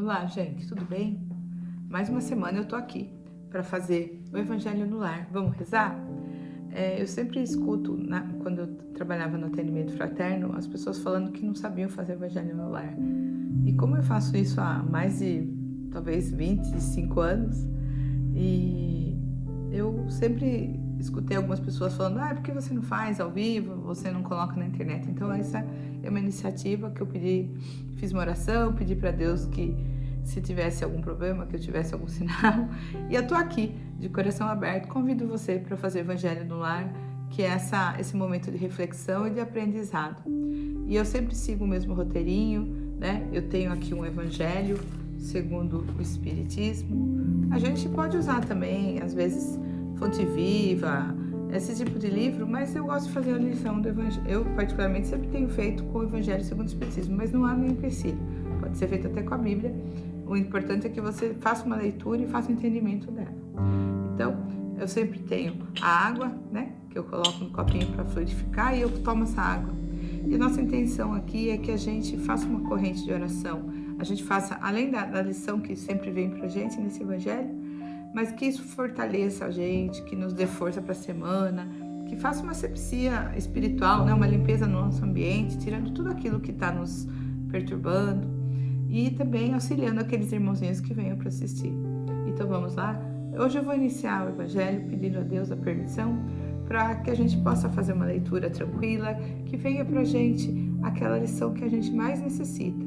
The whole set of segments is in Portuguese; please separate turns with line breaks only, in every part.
Olá, gente, tudo bem? Mais uma semana eu tô aqui para fazer o Evangelho no Lar. Vamos rezar? Eu sempre escuto, quando eu trabalhava no atendimento fraterno, as pessoas falando que não sabiam fazer o Evangelho no Lar. E como eu faço isso há mais de, talvez, 25 anos, e eu sempre escutei algumas pessoas falando, por que você não faz ao vivo, você não coloca na internet? Então essa é uma iniciativa que eu fiz uma oração, pedi para Deus que se tivesse algum problema, que eu tivesse algum sinal, e eu tô aqui de coração aberto, convido você para fazer Evangelho no Lar, que é esse momento de reflexão e de aprendizado. E eu sempre sigo o mesmo roteirinho, né? Eu tenho aqui um Evangelho segundo o Espiritismo. A gente pode usar também, às vezes, Fonte Viva, esse tipo de livro, mas eu gosto de fazer a lição do Evangelho. Eu, particularmente, sempre tenho feito com o Evangelho segundo o Espiritismo, mas não há nenhum empecilho. Pode ser feito até com a Bíblia. O importante é que você faça uma leitura e faça o entendimento dela. Então, eu sempre tenho a água, né, que eu coloco no copinho para fluidificar e eu tomo essa água. E a nossa intenção aqui é que a gente faça uma corrente de oração. A gente faça, além da lição que sempre vem para a gente nesse Evangelho, mas que isso fortaleça a gente, que nos dê força para a semana, que faça uma asepsia espiritual, né, uma limpeza no nosso ambiente, tirando tudo aquilo que está nos perturbando e também auxiliando aqueles irmãozinhos que venham para assistir. Então vamos lá? Hoje eu vou iniciar o Evangelho pedindo a Deus a permissão para que a gente possa fazer uma leitura tranquila, que venha para a gente aquela lição que a gente mais necessita.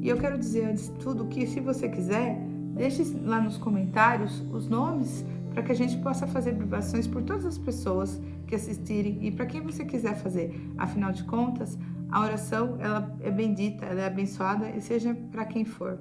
E eu quero dizer antes de tudo que, se você quiser, deixe lá nos comentários os nomes para que a gente possa fazer vibrações por todas as pessoas que assistirem e para quem você quiser fazer. Afinal de contas, a oração ela é bendita, ela é abençoada e seja para quem for.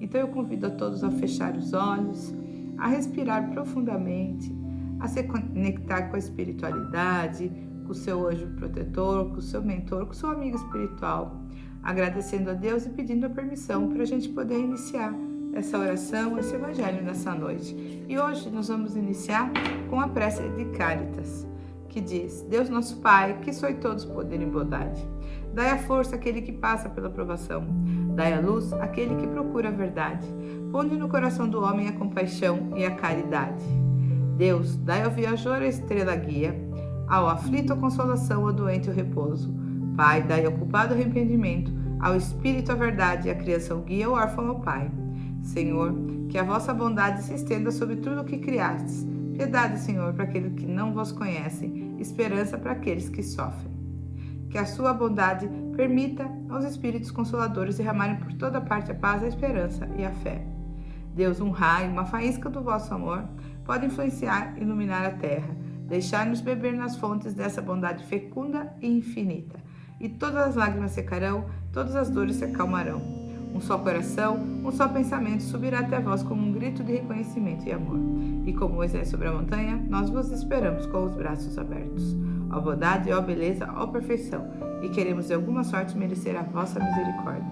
Então eu convido a todos a fechar os olhos, a respirar profundamente, a se conectar com a espiritualidade, com o seu anjo protetor, com o seu mentor, com o seu amigo espiritual, agradecendo a Deus e pedindo a permissão para a gente poder iniciar essa oração, esse Evangelho nessa noite. E hoje nós vamos iniciar com a prece de Cáritas, que diz: Deus nosso Pai, que sois todos poder e bondade, dai a força àquele que passa pela provação, dai a luz àquele que procura a verdade, ponde no coração do homem a compaixão e a caridade. Deus, dai ao viajor a estrela guia, ao aflito a consolação, ao doente o repouso. Pai, dai ao culpado o arrependimento, ao espírito a verdade e a criação guia, ao órfão ao Pai. Senhor, que a vossa bondade se estenda sobre tudo o que criastes. Piedade, Senhor, para aqueles que não vos conhecem, esperança para aqueles que sofrem. Que a sua bondade permita aos espíritos consoladores derramarem por toda parte a paz, a esperança e a fé. Deus, um raio, uma faísca do vosso amor, pode influenciar e iluminar a terra, deixar-nos beber nas fontes dessa bondade fecunda e infinita. E todas as lágrimas secarão, todas as dores se acalmarão. Um só coração, um só pensamento subirá até vós como um grito de reconhecimento e amor. E como Moisés sobre a montanha, nós vos esperamos com os braços abertos. Ó bondade, ó beleza, ó perfeição, e queremos de alguma sorte merecer a vossa misericórdia.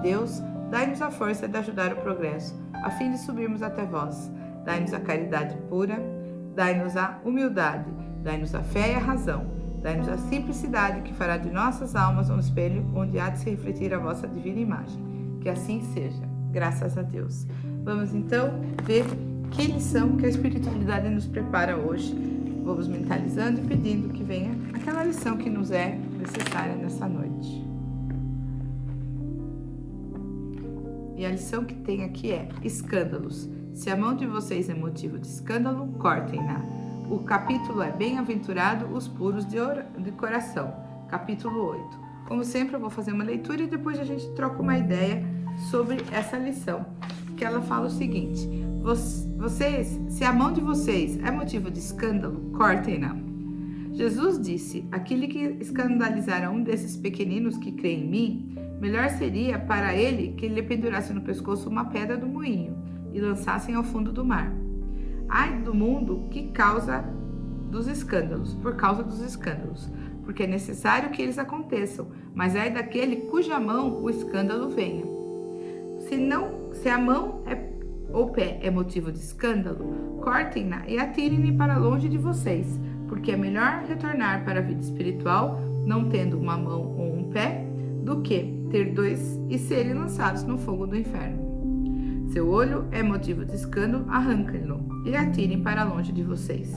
Deus, dai-nos a força de ajudar o progresso, a fim de subirmos até vós. Dai-nos a caridade pura, dai-nos a humildade, dai-nos a fé e a razão, dai-nos a simplicidade que fará de nossas almas um espelho onde há de se refletir a vossa divina imagem. Que assim seja, graças a Deus. Vamos então ver que lição que a espiritualidade nos prepara hoje. Vamos mentalizando e pedindo que venha aquela lição que nos é necessária nessa noite. E a lição que tem aqui é: escândalos. Se a mão de vocês é motivo de escândalo, cortem-na. O capítulo é Bem-aventurado os puros de coração, capítulo 8. Como sempre, eu vou fazer uma leitura e depois a gente troca uma ideia sobre essa lição, que ela fala o seguinte: vocês, se a mão de vocês é motivo de escândalo, cortem-na. Jesus disse: aquele que escandalizar a um desses pequeninos que crê em mim, melhor seria para ele que lhe pendurasse no pescoço uma pedra do moinho e lançassem ao fundo do mar. Ai do mundo que por causa dos escândalos, porque é necessário que eles aconteçam, mas ai daquele cuja mão o escândalo venha. Se a mão ou pé é motivo de escândalo, cortem-na e atirem-na para longe de vocês, porque é melhor retornar para a vida espiritual não tendo uma mão ou um pé, do que ter dois e serem lançados no fogo do inferno. Seu olho é motivo de escândalo, arranquem-no e atirem para longe de vocês.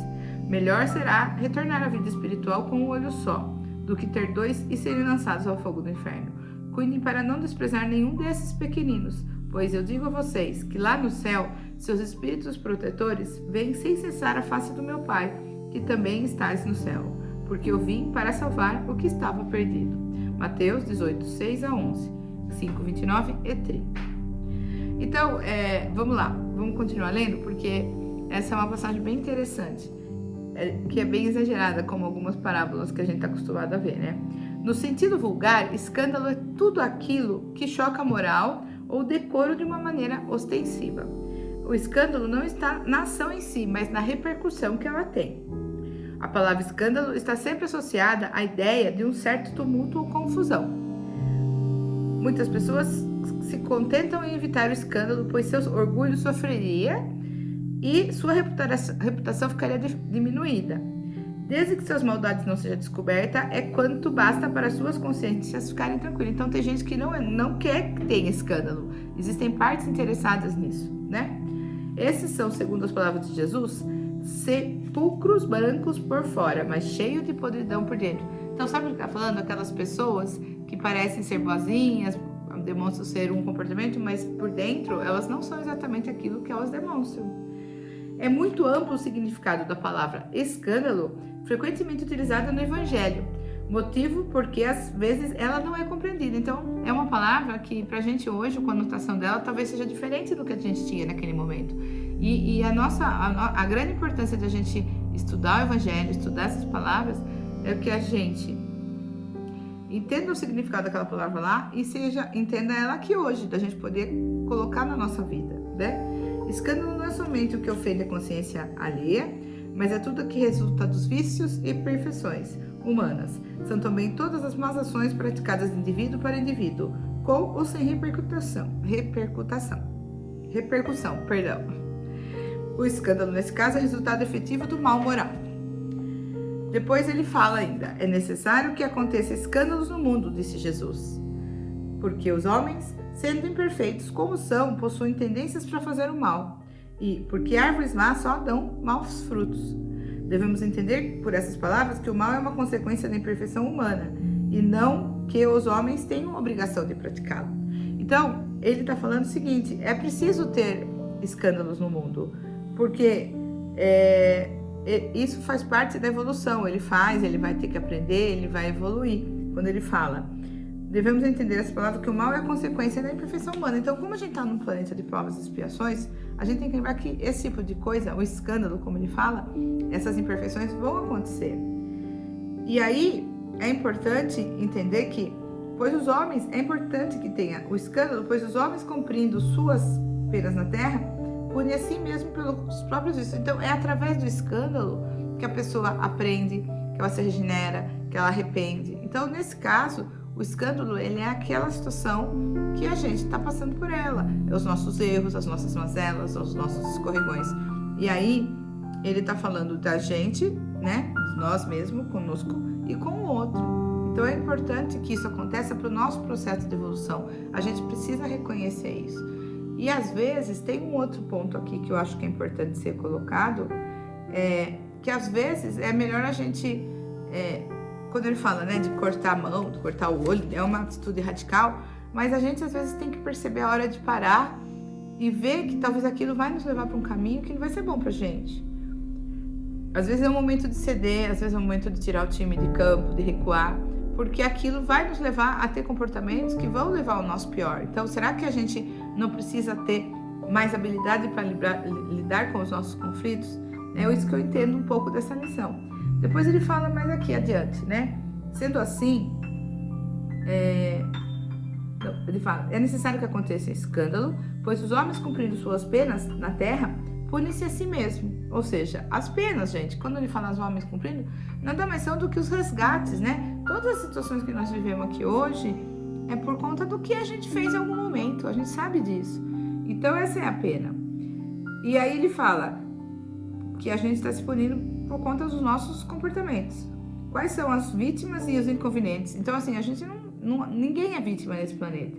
Melhor será retornar à vida espiritual com um olho só, do que ter dois e serem lançados ao fogo do inferno. Cuidem para não desprezar nenhum desses pequeninos, pois eu digo a vocês que lá no céu, seus espíritos protetores veem sem cessar a face do meu Pai, que também estás no céu, porque eu vim para salvar o que estava perdido. Mateus 18, 6 a 11, 5, 29 e 30. Então, vamos lá, vamos continuar lendo, porque essa é uma passagem bem interessante, que é bem exagerada, como algumas parábolas que a gente está acostumado a ver, né? No sentido vulgar, escândalo é tudo aquilo que choca a moral ou decoro de uma maneira ostensiva. O escândalo não está na ação em si, mas na repercussão que ela tem. A palavra escândalo está sempre associada à ideia de um certo tumulto ou confusão. Muitas pessoas se contentam em evitar o escândalo, pois seu orgulho sofreria e sua reputação ficaria diminuída. Desde que suas maldades não sejam descobertas, é quanto basta para suas consciências ficarem tranquilas. Então tem gente que não quer que tenha escândalo. Existem partes interessadas nisso, né? Esses são, segundo as palavras de Jesus, sepulcros brancos por fora, mas cheios de podridão por dentro. Então sabe o que está falando? Aquelas pessoas que parecem ser boazinhas, demonstram ser um comportamento, mas por dentro elas não são exatamente aquilo que elas demonstram. É muito amplo o significado da palavra escândalo, frequentemente utilizada no Evangelho, motivo porque às vezes ela não é compreendida. Então é uma palavra que pra gente hoje, a conotação dela talvez seja diferente do que a gente tinha naquele momento. E a grande importância de a gente estudar o Evangelho, estudar essas palavras, é que a gente entenda o significado daquela palavra lá e entenda ela aqui hoje, da gente poder colocar na nossa vida, né? Escândalo não é somente o que ofende a consciência alheia, mas é tudo que resulta dos vícios e imperfeições humanas. São também todas as más ações praticadas de indivíduo para indivíduo, com ou sem repercussão. O escândalo, nesse caso, é resultado efetivo do mal moral. Depois ele fala ainda, é necessário que aconteça escândalos no mundo, disse Jesus, porque os homens, sendo imperfeitos como são, possuem tendências para fazer o mal, e porque árvores más só dão maus frutos. Devemos entender por essas palavras que o mal é uma consequência da imperfeição humana, e não que os homens tenham obrigação de praticá-lo. Então, ele está falando o seguinte, é preciso ter escândalos no mundo, porque isso faz parte da evolução, ele vai ter que aprender, ele vai evoluir. Quando ele fala, devemos entender essa palavra que o mal é a consequência da imperfeição humana. Então, como a gente está num planeta de provas e expiações, a gente tem que lembrar que esse tipo de coisa, o escândalo, como ele fala, essas imperfeições vão acontecer. E aí, é importante entender que, pois os homens, é importante que tenha o escândalo, pois os homens cumprindo suas penas na terra, punem a si mesmo pelos próprios vícios. Então, é através do escândalo que a pessoa aprende, que ela se regenera, que ela arrepende. Então, nesse caso, o escândalo, ele é aquela situação que a gente está passando por ela. É os nossos erros, as nossas mazelas, os nossos escorregões. E aí, ele está falando da gente, né? De nós mesmos, conosco e com o outro. Então, é importante que isso aconteça para o nosso processo de evolução. A gente precisa reconhecer isso. E, às vezes, tem um outro ponto aqui que eu acho que é importante ser colocado, que, às vezes, é melhor a gente... quando ele fala, né, de cortar a mão, de cortar o olho, é uma atitude radical, mas a gente às vezes tem que perceber a hora de parar e ver que talvez aquilo vai nos levar para um caminho que não vai ser bom pra gente. Às vezes é o momento de ceder, às vezes é o momento de tirar o time de campo, de recuar, porque aquilo vai nos levar a ter comportamentos que vão levar ao nosso pior. Então, será que a gente não precisa ter mais habilidade para lidar com os nossos conflitos? É isso que eu entendo um pouco dessa lição. Depois ele fala mais aqui adiante, né? Sendo assim, ele fala, é necessário que aconteça escândalo, pois os homens cumprindo suas penas na terra, punem-se a si mesmo. Ou seja, as penas, gente, quando ele fala os homens cumprindo, nada mais são do que os resgates, né? Todas as situações que nós vivemos aqui hoje é por conta do que a gente fez em algum momento, a gente sabe disso. Então essa é a pena. E aí ele fala que a gente está se punindo por conta dos nossos comportamentos. Quais são as vítimas e os inconvenientes? Então, assim, a gente ninguém é vítima nesse planeta.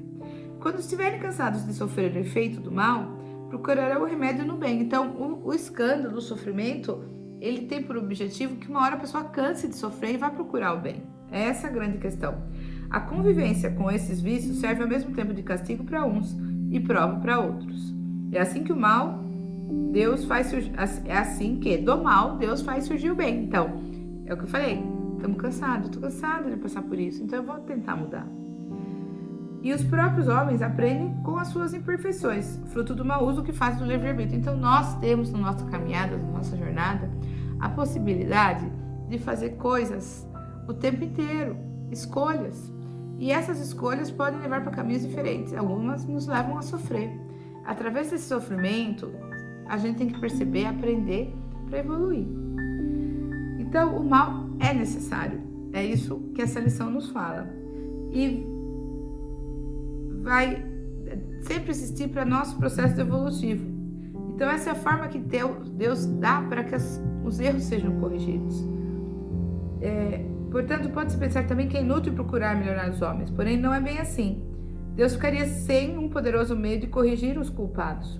Quando estiverem cansados de sofrer o efeito do mal, procurará o remédio no bem. Então, o escândalo, o sofrimento, ele tem por objetivo que uma hora a pessoa canse de sofrer e vá procurar o bem. Essa é a grande questão. A convivência com esses vícios serve ao mesmo tempo de castigo para uns e prova para outros. É assim que o mal, Deus faz surgir, é assim que do mal Deus faz surgir o bem. Então, é o que eu falei, estamos cansados, estou cansada de passar por isso, então eu vou tentar mudar. E os próprios homens aprendem com as suas imperfeições, fruto do mau uso que faz do livre-arbítrio. Então, nós temos na nossa caminhada, na nossa jornada, a possibilidade de fazer coisas o tempo inteiro, escolhas. E essas escolhas podem levar para caminhos diferentes. Algumas nos levam a sofrer. Através desse sofrimento, a gente tem que perceber, aprender para evoluir. Então, o mal é necessário. É isso que essa lição nos fala. E vai sempre existir para nosso processo evolutivo. Então, essa é a forma que Deus dá para que os erros sejam corrigidos. Portanto, pode-se pensar também que é inútil procurar melhorar os homens, porém não é bem assim. Deus ficaria sem um poderoso meio de corrigir os culpados.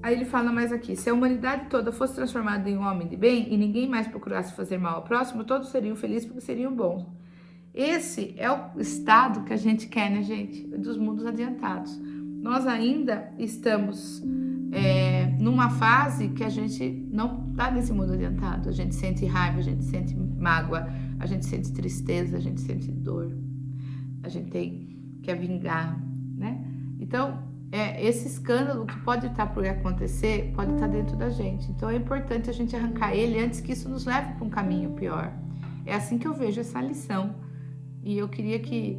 Aí ele fala mais aqui, se a humanidade toda fosse transformada em um homem de bem e ninguém mais procurasse fazer mal ao próximo, todos seriam felizes porque seriam bons. Esse é o estado que a gente quer, né, gente? Dos mundos adiantados. Nós ainda estamos numa fase que a gente não está nesse mundo adiantado. A gente sente raiva, a gente sente mágoa, a gente sente tristeza, a gente sente dor. A gente quer vingar, né? Então, esse escândalo que pode estar por acontecer, pode estar dentro da gente. Então, é importante a gente arrancar ele antes que isso nos leve para um caminho pior. É assim que eu vejo essa lição. E eu queria que,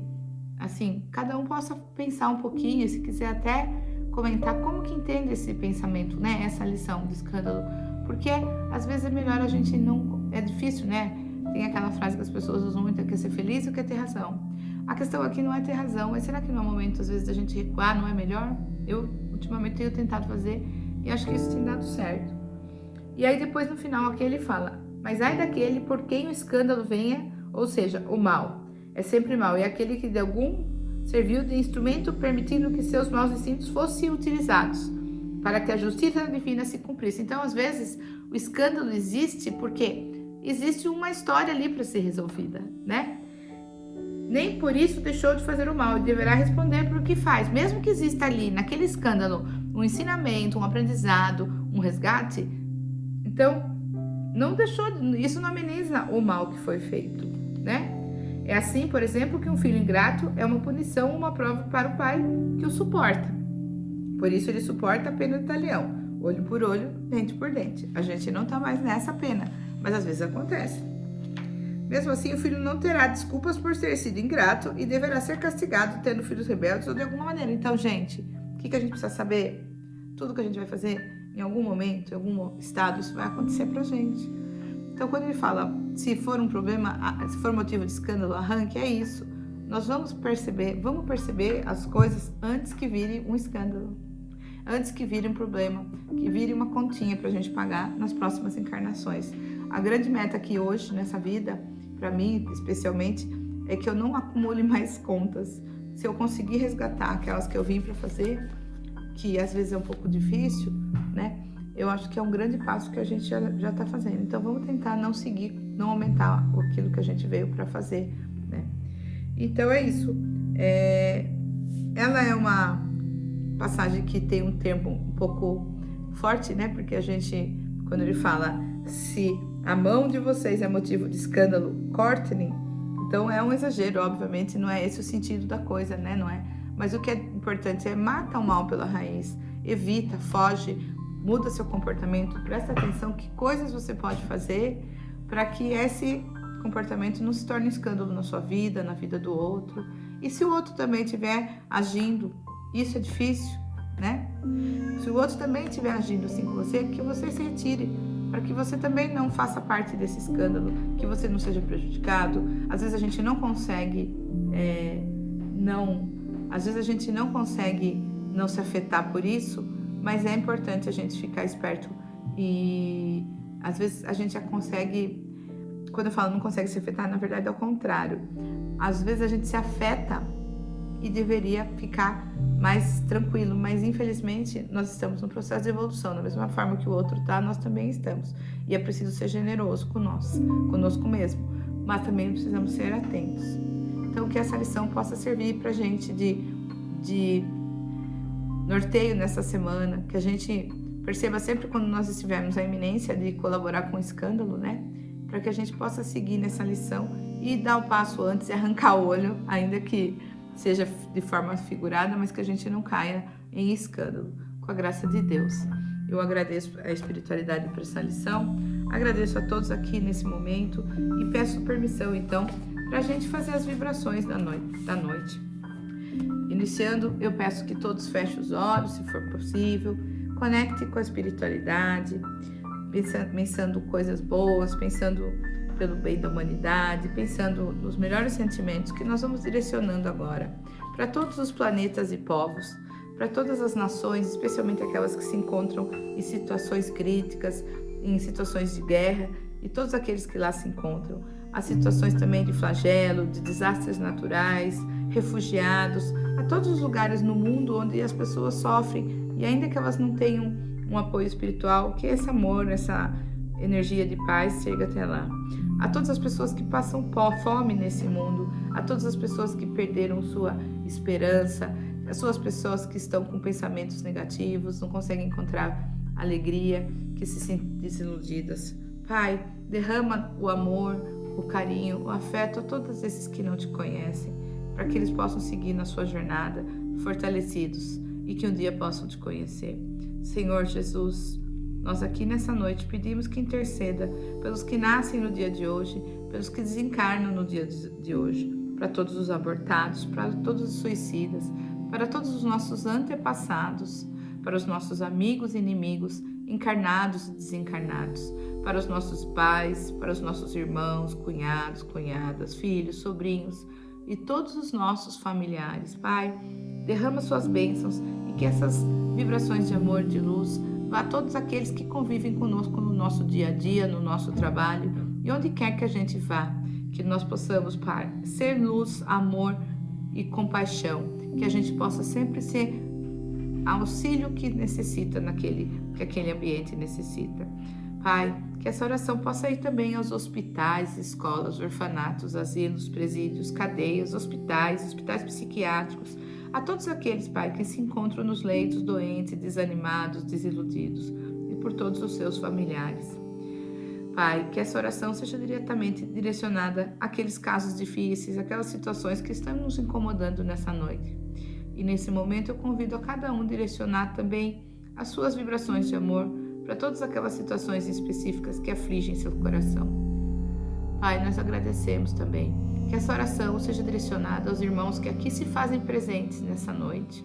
assim, cada um possa pensar um pouquinho, se quiser até comentar como que entende esse pensamento, né? Essa lição do escândalo. Porque, às vezes, é melhor a gente não... É difícil, né? Tem aquela frase que as pessoas usam muito, que é ser feliz ou quer ter razão. A questão aqui não é ter razão, mas será que não é o momento, às vezes, da gente recuar, não é melhor? Eu, ultimamente, tenho tentado fazer e acho que isso tem dado certo. E aí, depois, no final, aqui ele fala, mas ai daquele por quem o escândalo venha, ou seja, o mal. É sempre mal, e aquele que de algum serviu de instrumento permitindo que seus maus instintos fossem utilizados para que a justiça divina se cumprisse. Então, às vezes, o escândalo existe porque existe uma história ali para ser resolvida, né? Nem por isso deixou de fazer o mal e deverá responder por o que faz. Mesmo que exista ali, naquele escândalo, um ensinamento, um aprendizado, um resgate, então, não deixou, isso não ameniza o mal que foi feito, né? É assim, por exemplo, que um filho ingrato é uma punição, uma prova para o pai que o suporta. Por isso ele suporta a pena do talião, olho por olho, dente por dente. A gente não está mais nessa pena, mas às vezes acontece. Mesmo assim, o filho não terá desculpas por ter sido ingrato e deverá ser castigado tendo filhos rebeldes ou de alguma maneira. Então, gente, o que a gente precisa saber? Tudo que a gente vai fazer, em algum momento, em algum estado, isso vai acontecer pra gente. Então, quando ele fala, se for um problema, se for motivo de escândalo, arranque, é isso. Nós vamos perceber as coisas antes que vire um escândalo, antes que vire um problema, que vire uma continha pra gente pagar nas próximas encarnações. A grande meta aqui hoje, nessa vida, para mim, especialmente, é que eu não acumule mais contas. Se eu conseguir resgatar aquelas que eu vim para fazer, que às vezes é um pouco difícil, né? Eu acho que é um grande passo que a gente já está fazendo. Então, vamos tentar não seguir, não aumentar aquilo que a gente veio para fazer, né? Então, é isso. Ela é uma passagem que tem um termo um pouco forte, né? Porque a gente, quando ele fala, se a mão de vocês é motivo de escândalo, cortem. Então, é um exagero, obviamente, não é esse o sentido da coisa, né? Não é? Mas o que é importante é mata o mal pela raiz, evita, foge, muda seu comportamento, presta atenção que coisas você pode fazer para que esse comportamento não se torne um escândalo na sua vida, na vida do outro. E se o outro também estiver agindo, isso é difícil, né? Se o outro também estiver agindo assim com você, que você se retire, para que você também não faça parte desse escândalo, que você não seja prejudicado. Às vezes a gente não consegue não se afetar por isso, mas é importante a gente ficar esperto e às vezes a gente já consegue, quando eu falo não consegue se afetar, na verdade é o contrário. Às vezes a gente se afeta e deveria ficar mais tranquilo, mas infelizmente nós estamos num processo de evolução, da mesma forma que o outro está, nós também estamos, e é preciso ser generoso conosco mesmo, mas também precisamos ser atentos. Então que essa lição possa servir para a gente de norteio nessa semana, que a gente perceba sempre quando nós estivermos a iminência de colaborar com o escândalo, né? Para que a gente possa seguir nessa lição e dar o passo antes e arrancar o olho, ainda que seja de forma figurada, mas que a gente não caia em escândalo, com a graça de Deus. Eu agradeço a espiritualidade por essa lição, agradeço a todos aqui nesse momento e peço permissão, então, para a gente fazer as vibrações da noite. Iniciando, eu peço que todos fechem os olhos, se for possível, conecte com a espiritualidade, pensando coisas boas, pensando pelo bem da humanidade, pensando nos melhores sentimentos que nós vamos direcionando agora para todos os planetas e povos, para todas as nações, especialmente aquelas que se encontram em situações críticas, em situações de guerra e todos aqueles que lá se encontram. As situações também de flagelo, de desastres naturais, refugiados, a todos os lugares no mundo onde as pessoas sofrem e ainda que elas não tenham um apoio espiritual, que esse amor, essa energia de paz chegue até lá. A todas as pessoas que passam fome nesse mundo, a todas as pessoas que perderam sua esperança, as suas pessoas que estão com pensamentos negativos, não conseguem encontrar alegria, que se sentem desiludidas. Pai, derrama o amor, o carinho, o afeto a todos esses que não te conhecem, para que eles possam seguir na sua jornada fortalecidos e que um dia possam te conhecer. Senhor Jesus, nós aqui nessa noite pedimos que interceda pelos que nascem no dia de hoje, pelos que desencarnam no dia de hoje, para todos os abortados, para todos os suicidas, para todos os nossos antepassados, para os nossos amigos e inimigos, encarnados e desencarnados, para os nossos pais, para os nossos irmãos, cunhados, cunhadas, filhos, sobrinhos e todos os nossos familiares. Pai, derrama suas bênçãos e que essas vibrações de amor, de luz, vá a todos aqueles que convivem conosco no nosso dia a dia, no nosso trabalho e onde quer que a gente vá, que nós possamos, Pai, ser luz, amor e compaixão, que a gente possa sempre ser auxílio que necessita que aquele ambiente necessita. Pai, que essa oração possa ir também aos hospitais, escolas, orfanatos, asilos, presídios, cadeias, hospitais psiquiátricos, a todos aqueles, Pai, que se encontram nos leitos doentes, desanimados, desiludidos e por todos os seus familiares. Pai, que essa oração seja diretamente direcionada àqueles casos difíceis, aquelas situações que estão nos incomodando nessa noite. E nesse momento eu convido a cada um direcionar também as suas vibrações de amor para todas aquelas situações específicas que afligem seu coração. Pai, nós agradecemos também que essa oração seja direcionada aos irmãos que aqui se fazem presentes nessa noite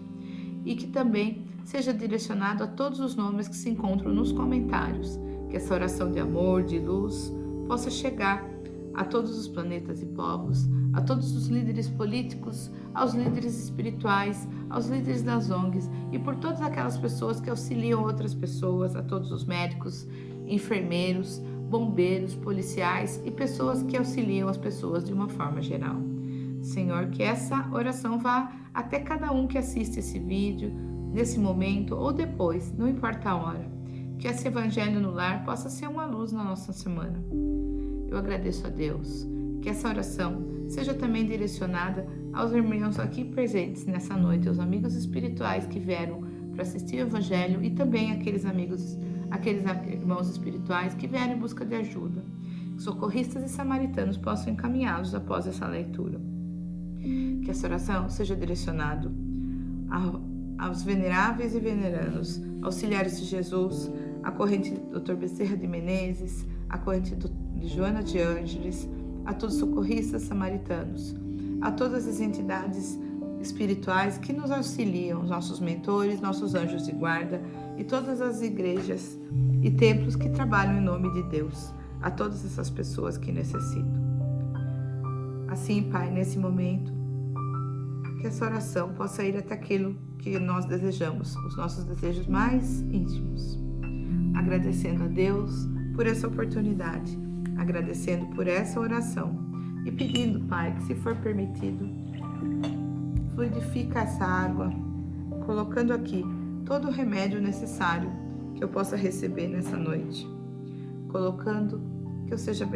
e que também seja direcionado a todos os nomes que se encontram nos comentários, que essa oração de amor, de luz, possa chegar a todos os planetas e povos, a todos os líderes políticos, aos líderes espirituais, aos líderes das ONGs e por todas aquelas pessoas que auxiliam outras pessoas, a todos os médicos, enfermeiros, bombeiros, policiais e pessoas que auxiliam as pessoas de uma forma geral. Senhor, que essa oração vá até cada um que assiste esse vídeo, nesse momento ou depois, não importa a hora. Que esse Evangelho no Lar possa ser uma luz na nossa semana. Eu agradeço a Deus. Que essa oração seja também direcionada aos irmãos aqui presentes nessa noite, aos amigos espirituais que vieram para assistir o Evangelho e também aqueles irmãos espirituais que vieram em busca de ajuda. Socorristas e samaritanos possam encaminhá-los após essa leitura. Que essa oração seja direcionada aos veneráveis e venerandos, auxiliares de Jesus, a corrente do Dr. Bezerra de Menezes, a corrente de Joana de Ângeles, a todos os socorristas samaritanos, a todas as entidades espirituais que nos auxiliam, os nossos mentores, nossos anjos de guarda e todas as igrejas e templos que trabalham em nome de Deus, a todas essas pessoas que necessitam. Assim, Pai, nesse momento, que essa oração possa ir até aquilo que nós desejamos, os nossos desejos mais íntimos. Agradecendo a Deus por essa oportunidade, agradecendo por essa oração e pedindo, Pai, que se for permitido, fluidifica essa água, colocando aqui todo o remédio necessário que eu possa receber nessa noite, colocando que eu seja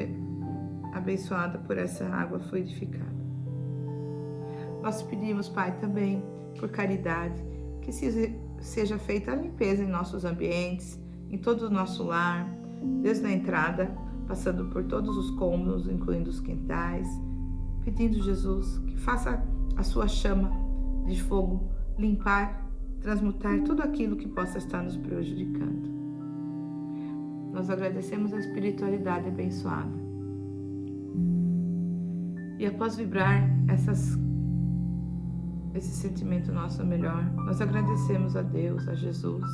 abençoada por essa água fluidificada. Nós pedimos, Pai, também por caridade, que seja feita a limpeza em nossos ambientes, em todo o nosso lar, desde a entrada, passando por todos os cômodos, incluindo os quintais, pedindo, Jesus, que faça a sua chama de fogo limpar, transmutar tudo aquilo que possa estar nos prejudicando. Nós agradecemos a espiritualidade abençoada. E após vibrar esse sentimento nosso melhor, nós agradecemos a Deus, a Jesus,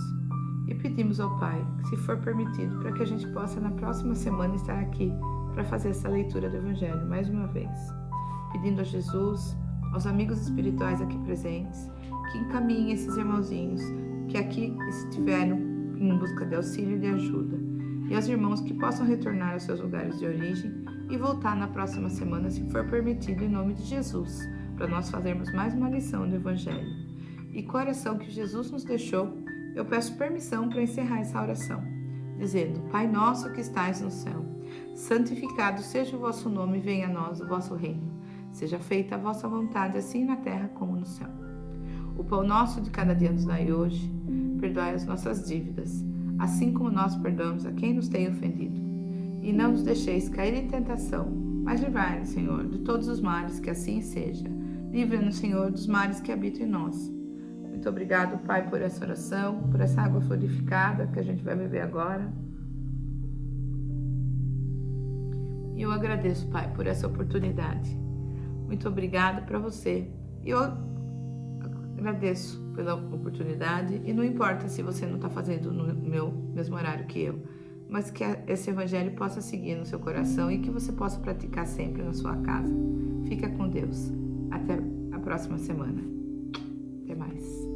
e pedimos ao Pai que, se for permitido, para que a gente possa na próxima semana estar aqui para fazer essa leitura do Evangelho mais uma vez, pedindo a Jesus, aos amigos espirituais aqui presentes, que encaminhem esses irmãozinhos que aqui estiveram em busca de auxílio e de ajuda, e aos irmãos que possam retornar aos seus lugares de origem e voltar na próxima semana, se for permitido, em nome de Jesus, para nós fazermos mais uma lição do Evangelho. E com a oração que Jesus nos deixou, eu peço permissão para encerrar essa oração, dizendo: Pai nosso que estais no céu, santificado seja o vosso nome, venha a nós o vosso reino. Seja feita a vossa vontade, assim na terra como no céu. O pão nosso de cada dia nos dai hoje, perdoai as nossas dívidas, assim como nós perdoamos a quem nos tem ofendido. E não nos deixeis cair em tentação, mas livrai-nos, Senhor, de todos os males, que assim seja. Livra-nos, Senhor, dos males que habitam em nós. Muito obrigado, Pai, por essa oração, por essa água fluidificada que a gente vai beber agora. E eu agradeço, Pai, por essa oportunidade. Muito obrigado para você. E eu agradeço pela oportunidade. E não importa se você não está fazendo no meu mesmo horário que eu, mas que esse Evangelho possa seguir no seu coração e que você possa praticar sempre na sua casa. Fica com Deus. Até a próxima semana. Até mais.